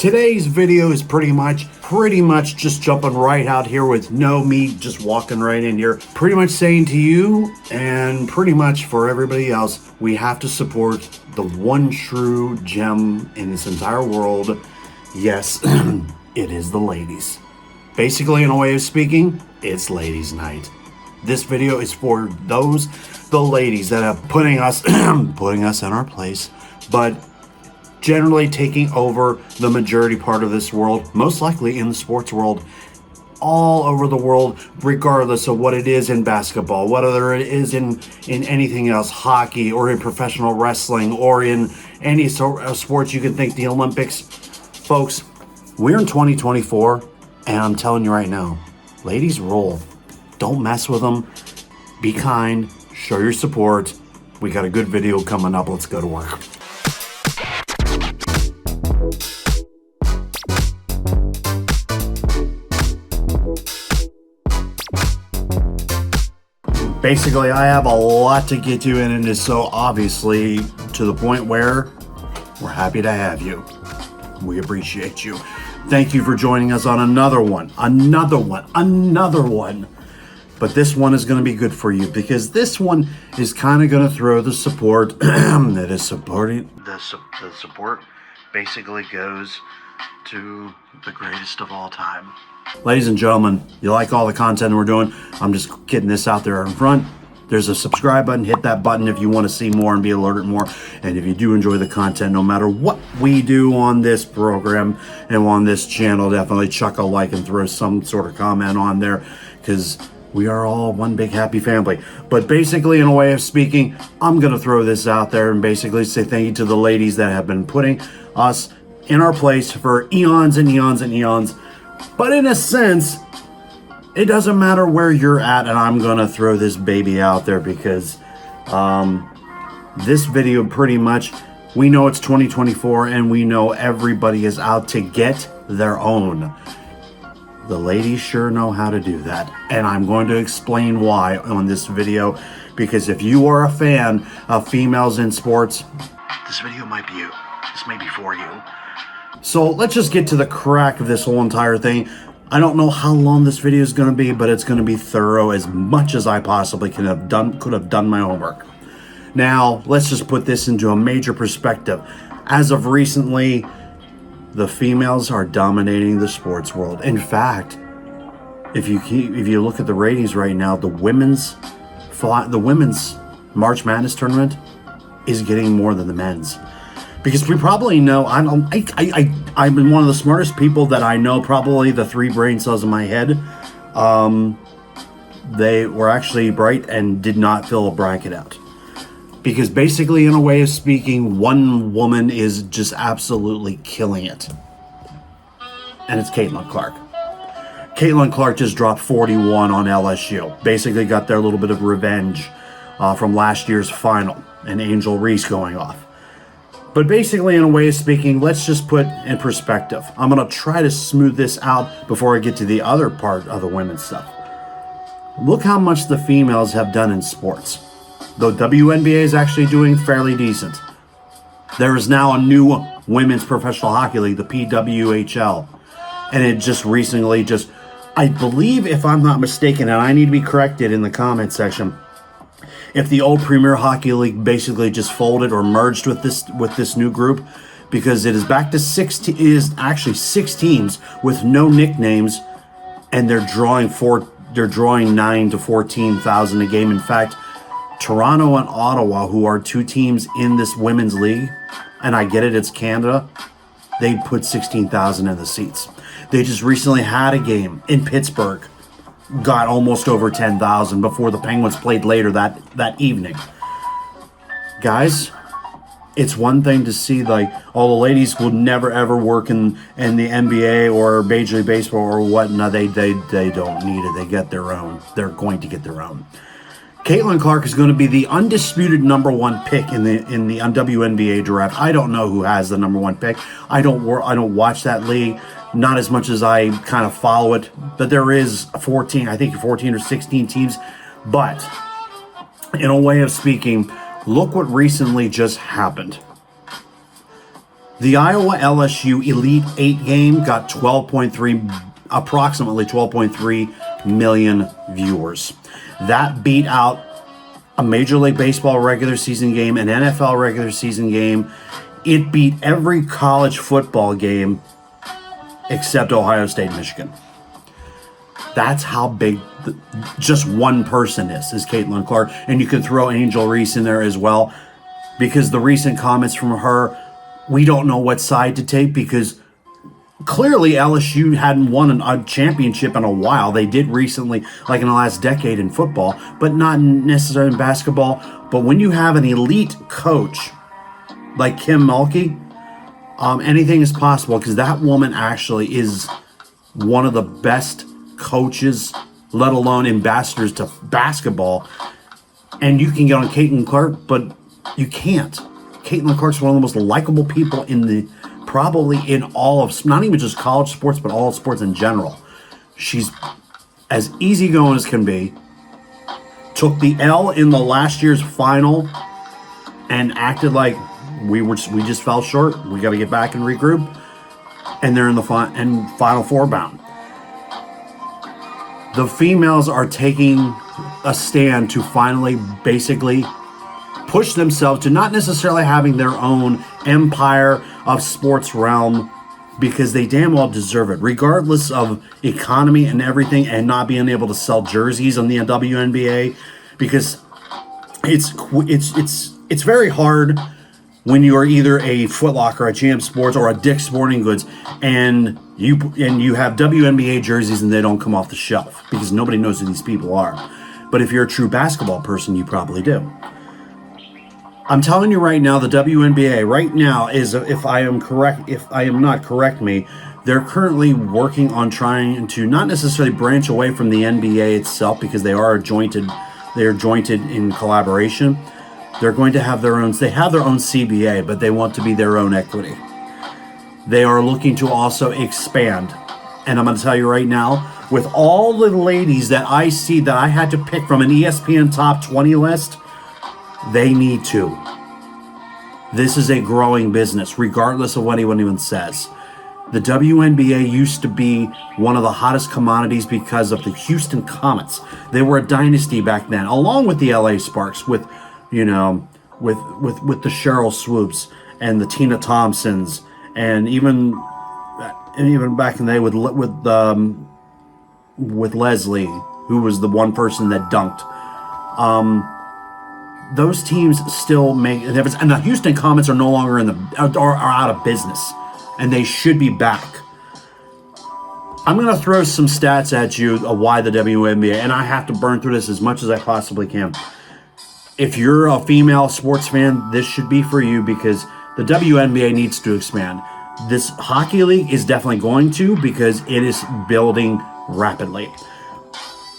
Today's video is pretty much just jumping right out here with me just walking right in here, pretty much saying to you and pretty much for everybody else, we have to support the one true gem in this entire world. Yes, it is the ladies. Basically, in a way of speaking, it's ladies' night. This video is for the ladies that have putting us in our place, but generally taking over the majority part of this world, most likely in the sports world, all over the world, regardless of what it is in basketball, whether it is in anything else, hockey, or in professional wrestling, or in any sort of sports you can think, the Olympics. Folks, we're in 2024, and I'm telling you right now, ladies rule. Don't mess with them. Be kind. Show your support. We got a good video coming up. Let's go to work. Basically, I have a lot to get to, and it is so obviously to the point where we're happy to have you. We appreciate you. Thank you for joining us on another one. But this one is going to be good for you because this one is kind of going to throw the support that is supporting. The support basically goes to the greatest of all time. Ladies and gentlemen, you like all the content we're doing? I'm just getting this out there in front. There's a subscribe button. Hit that button if you want to see more and be alerted more. And if you do enjoy the content, no matter what we do on this program and on this channel, definitely chuck a like and throw some sort of comment on there because we are all one big happy family. But basically, in a way of speaking, I'm going to throw this out there and basically say thank you to the ladies that have been putting us in our place for eons and eons and eons. But in a sense, it doesn't matter where you're at, and I'm going to throw this baby out there because this video pretty much, we know it's 2024 and we know everybody is out to get their own. The ladies sure know how to do that, and I'm going to explain why on this video, because if you are a fan of females in sports, this video might be you. This may be for you. So let's just get to the crack of this whole entire thing. I don't know how long this video is going to be, but it's going to be thorough as much as I possibly could have done my homework. Now, let's just put this into a major perspective. As of recently, the females are dominating the sports world. In fact, if you look at the ratings right now, the women's March Madness tournament is getting more than the men's. Because we probably know, I'm one of the smartest people that I know, probably the 3 brain cells in my head. They were actually bright and did not fill a bracket out. Because basically, in a way of speaking, one woman is just absolutely killing it. And it's Caitlin Clark. Caitlin Clark just dropped 41 on LSU. Basically got their little bit of revenge from last year's final. And Angel Reese going off. But basically, in a way of speaking, let's just put in perspective. I'm going to try to smooth this out before I get to the other part of the women's stuff. Look how much the females have done in sports. The WNBA is actually doing fairly decent. There is now a new women's professional hockey league, the PWHL. And it just recently I believe, if I'm not mistaken, and I need to be corrected in the comment section, if the old Premier Hockey League basically just folded or merged with this new group, because it is back to 6 teams with no nicknames, and they're drawing 9 to 14,000 a game. In fact, Toronto and Ottawa, who are 2 teams in this women's league, and I get it, it's Canada, they put 16,000 in the seats. They just recently had a game in Pittsburgh, got almost over 10,000 before the Penguins played later that evening. Guys, it's one thing to see like all the ladies would never ever work in the NBA or Major League Baseball or whatnot. They don't need it. They get their own. They're going to get their own. Caitlin Clark is going to be the undisputed number 1 pick in the WNBA draft. I don't know who has the number 1 pick. I don't watch that league. Not as much as I kind of follow it, but there is 14 or 16 teams. But in a way of speaking, look what recently just happened. The Iowa LSU Elite 8 game got approximately 12.3 million viewers. That beat out a Major League Baseball regular season game, an NFL regular season game. It beat every college football game except Ohio State, Michigan. That's how big just one person is Caitlin Clark. And you could throw Angel Reese in there as well, because the recent comments from her, we don't know what side to take, because clearly LSU hadn't won a championship in a while. They did recently, like in the last decade in football, but not necessarily in basketball. But when you have an elite coach like Kim Mulkey, anything is possible, because that woman actually is one of the best coaches, let alone ambassadors to basketball. And you can get on Caitlin Clark, but you can't. Caitlin Clark's one of the most likable people probably in all of, not even just college sports, but all of sports in general. She's as easygoing as can be. Took the L in the last year's final and acted like we just fell short. We got to get back and regroup. And they're in the Final Four bound. The females are taking a stand to finally basically push themselves to not necessarily having their own empire of sports realm, because they damn well deserve it, regardless of economy and everything, and not being able to sell jerseys on the WNBA, because it's very hard when you are either a Foot Locker, a GM Sports, or a Dick's Sporting Goods, and you have WNBA jerseys and they don't come off the shelf because nobody knows who these people are. But if you're a true basketball person, you probably do. I'm telling you right now, the WNBA right now is, if I am not, correct me, they're currently working on trying to not necessarily branch away from the NBA itself, because they are jointed in collaboration. They're going to have their own CBA, but they want to be their own equity. They are looking to also expand. And I'm going to tell you right now, with all the ladies that I see that I had to pick from an ESPN top 20 list, they need to. This is a growing business, regardless of what anyone says. The WNBA used to be one of the hottest commodities because of the Houston Comets. They were a dynasty back then, along with the LA Sparks, with the Cheryl Swoops and the Tina Thompsons, and even back in the day with Leslie, who was the one person that dunked. Those teams still make a difference, and the Houston Comets are no longer are out of business, and they should be back. I'm going to throw some stats at you of why the WNBA, and I have to burn through this as much as I possibly can. If you're a female sports fan, this should be for you, because the WNBA needs to expand. This hockey league is definitely going to, because it is building rapidly.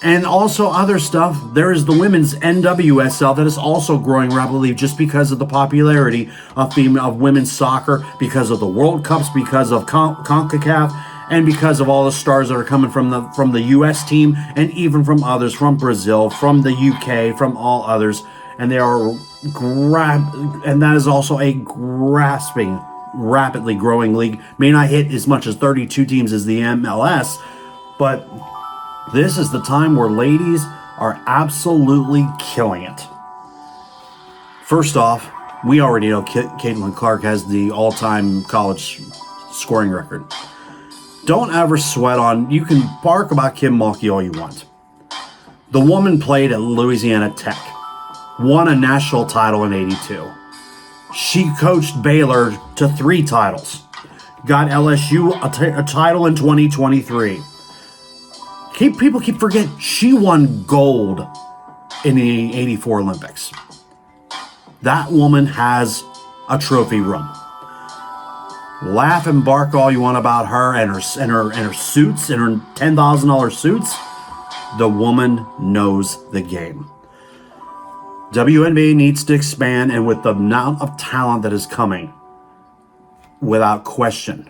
And also other stuff. There is the women's NWSL that is also growing rapidly, just because of the popularity of women's soccer, because of the World Cups, because of CONCACAF, and because of all the stars that are coming from the U.S. team, and even from others, from Brazil, from the U.K., from all others. And they are and that is also a rapidly growing league. May not hit as much as 32 teams as the MLS, but this is the time where ladies are absolutely killing it. First off, we already know Caitlin Clark has the all-time college scoring record. Don't ever sweat on, you can bark about Kim Mulkey all you want. The woman played at Louisiana Tech, won a national title in '82. She coached Baylor to 3 titles, got LSU a title in 2023. People keep forgetting she won gold in the '84 Olympics. That woman has a trophy room. Laugh and bark all you want about her and her suits and her $10,000 suits. The woman knows the game. WNBA needs to expand, and with the amount of talent that is coming, without question.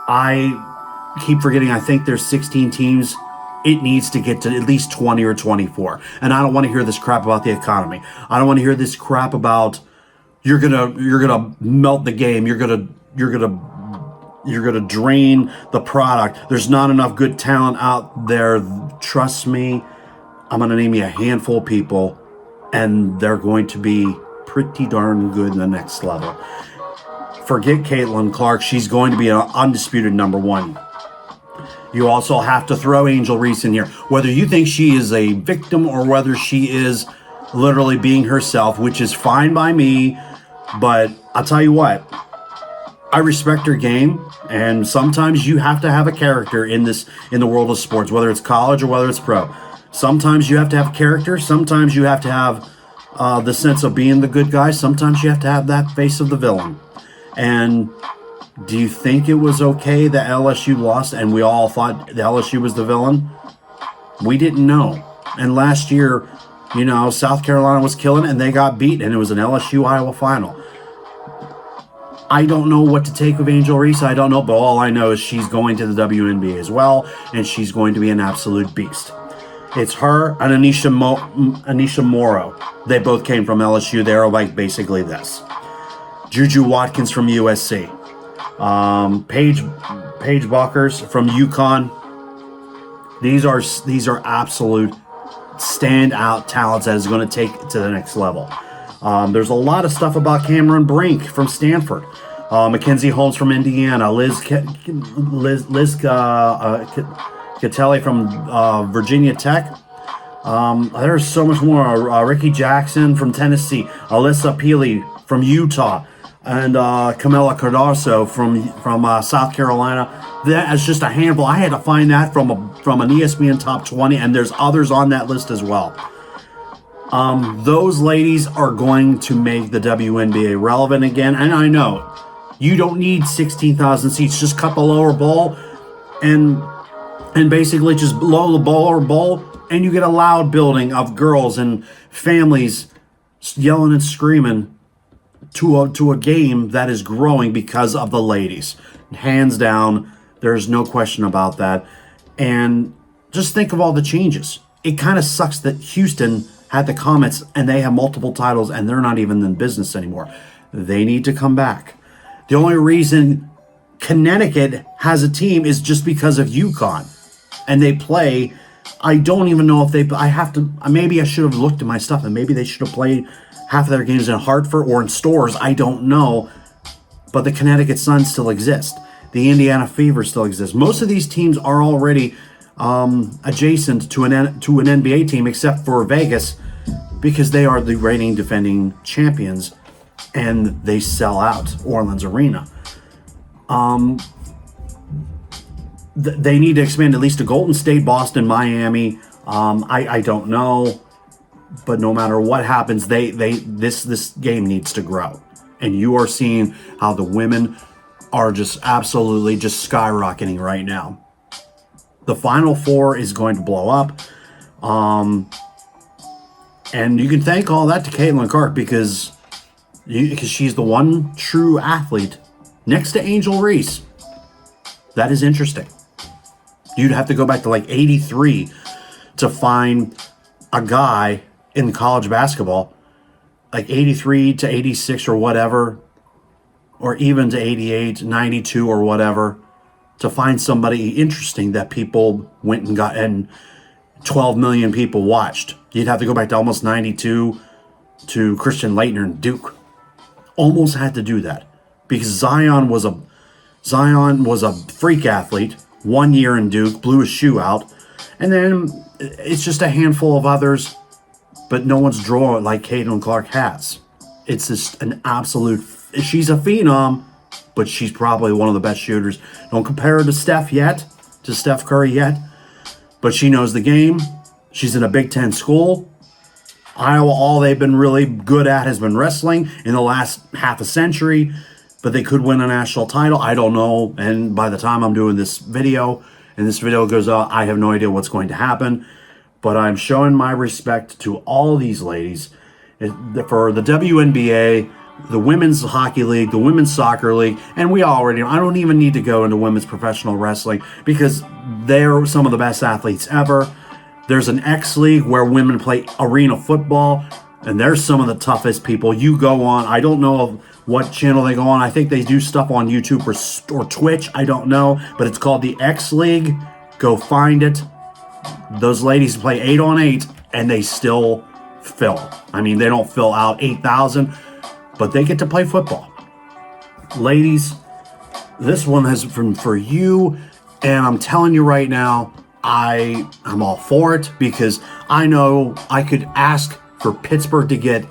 I keep forgetting, I think there's 16 teams. It needs to get to at least 20 or 24. And I don't want to hear this crap about the economy. I don't want to hear this crap about you're gonna melt the game. You're gonna drain the product. There's not enough good talent out there. Trust me, I'm gonna name you a handful of people, and they're going to be pretty darn good in the next level. Forget Caitlin Clark. She's going to be an undisputed number one. You also have to throw Angel Reese in here. Whether you think she is a victim or whether she is literally being herself, which is fine by me, but I'll tell you what, I respect her game, and sometimes you have to have a character in the world of sports, whether it's college or whether it's pro. Sometimes you have to have character. Sometimes you have to have the sense of being the good guy. Sometimes you have to have that face of the villain. And do you think it was okay that LSU lost and we all thought the LSU was the villain? We didn't know. And last year, South Carolina was killing and they got beat, and it was an LSU-Iowa final. I don't know what to take of Angel Reese. I don't know, but all I know is she's going to the WNBA as well, and she's going to be an absolute beast. It's her and Anisha Morrow. They both came from LSU. They're like basically this. Juju Watkins from USC. Paige Buckers from UConn. These are absolute standout talents that is going to take it to the next level. There's a lot of stuff about Cameron Brink from Stanford, Mackenzie Holmes from Indiana, Liz Catelli from Virginia Tech. There's so much more. Ricky Jackson from Tennessee, Alyssa Peely from Utah, and Camila Cardoso from South Carolina. That is just a handful. I had to find that from an ESPN Top 20, and there's others on that list as well. Those ladies are going to make the WNBA relevant again. And I know you don't need 16,000 seats. Just cut the lower bowl and basically just blow the lower bowl, and you get a loud building of girls and families yelling and screaming to a game that is growing because of the ladies. Hands down, there's no question about that. And just think of all the changes. It kind of sucks that Houston had the Comets and they have multiple titles and they're not even in business anymore. They need to come back. The only reason Connecticut has a team is just because of UConn. And they play, I don't even know if maybe I should have looked at my stuff and maybe they should have played half of their games in Hartford or in stores. I don't know. But the Connecticut Suns still exist. The Indiana Fever still exists. Most of these teams are already adjacent to an NBA team, except for Vegas, because they are the reigning defending champions and they sell out Orleans Arena. They need to expand at least to Golden State, Boston, Miami. I don't know, but no matter what happens, this game needs to grow, and you are seeing how the women are just absolutely just skyrocketing right now. The Final Four is going to blow up. And you can thank all that to Caitlin Clark because she's the one true athlete next to Angel Reese. That is interesting. You'd have to go back to like 83 to find a guy in college basketball, like 83 to 86 or whatever, or even to 88, 92 or whatever, to find somebody interesting that people went and got, and 12 million people watched. You'd have to go back to almost 92 to Christian Laettner and Duke. Almost had to do that because Zion was a freak athlete. 1 year in Duke, blew his shoe out, and then it's just a handful of others, but no one's drawing like Caitlin Clark has. It's just an absolute. She's a phenom, but she's probably one of the best shooters. Don't compare her to Steph Curry yet, but she knows the game. She's in a Big Ten school. Iowa, all they've been really good at has been wrestling in the last half a century, but they could win a national title. I don't know, and by the time I'm doing this video, and this video goes out, I have no idea what's going to happen, but I'm showing my respect to all these ladies for the WNBA, the Women's Hockey League, the Women's Soccer League, and I don't even need to go into women's professional wrestling because they're some of the best athletes ever. There's an Xleague where women play arena football. And they're some of the toughest people. You go on, I don't know what channel they go on. I think they do stuff on YouTube or Twitch. I don't know. But it's called the Xleague. Go find it. Those ladies play 8-on-8 and they still fill. I mean, they don't fill out 8,000, but they get to play football. Ladies, this one has been for you. And I'm telling you right now, I'm all for it because I know I could ask for Pittsburgh to get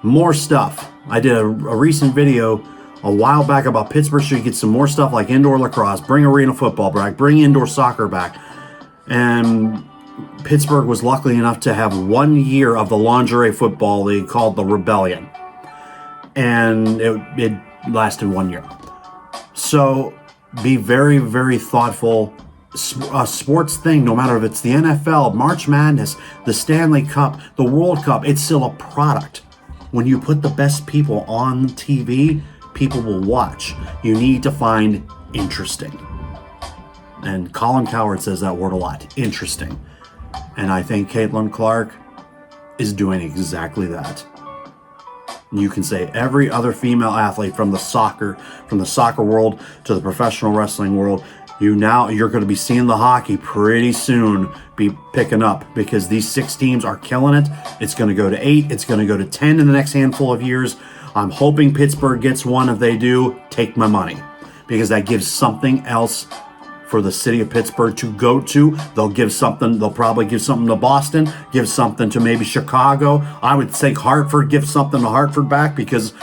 more stuff. I did a recent video a while back about Pittsburgh should get some more stuff like indoor lacrosse, bring arena football back, bring indoor soccer back. And Pittsburgh was lucky enough to have 1 year of the lingerie football league called the Rebellion. And it lasted 1 year. So be very, very thoughtful. A sports thing, no matter if it's the NFL, March Madness, the Stanley Cup, the World Cup, it's still a product. When you put the best people on TV, people will watch. You need to find interesting. And Colin Cowherd says that word a lot, interesting. And I think Caitlin Clark is doing exactly that. You can say every other female athlete from the soccer world to the professional wrestling world, you're going to be seeing the hockey pretty soon be picking up because these 6 teams are killing it. It's going to go to 8. It's going to go to 10 in the next handful of years. I'm hoping Pittsburgh gets one. If they do, take my money because that gives something else for the city of Pittsburgh to go to. They'll probably give something to Boston, give something to maybe Chicago. I would think Hartford, give something to Hartford back because,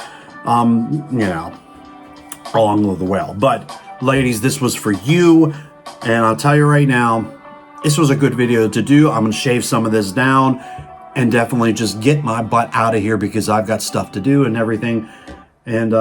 along with the well. But ladies, this was for you. And I'll tell you right now, this was a good video to do. I'm going to shave some of this down and definitely just get my butt out of here because I've got stuff to do and everything. And,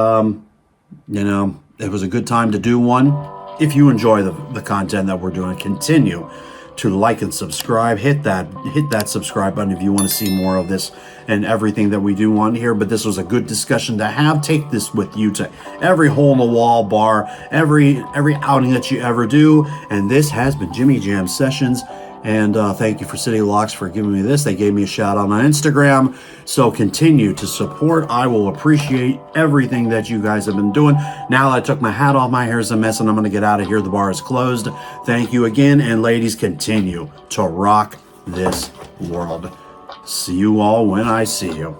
it was a good time to do one. If you enjoy the content that we're doing, continue to like and subscribe. Hit that subscribe button if you want to see more of this and everything that we do on here. But this was a good discussion to have. Take this with you to every hole in the wall bar, every outing that you ever do. And this has been Jimmy Jam Sessions. And thank you for City Locks for giving me this. They gave me a shout out on Instagram. So continue to support. I will appreciate everything that you guys have been doing. Now that I took my hat off, my hair's a mess, and I'm going to get out of here. The bar is closed. Thank you again. And ladies, continue to rock this world. See you all when I see you.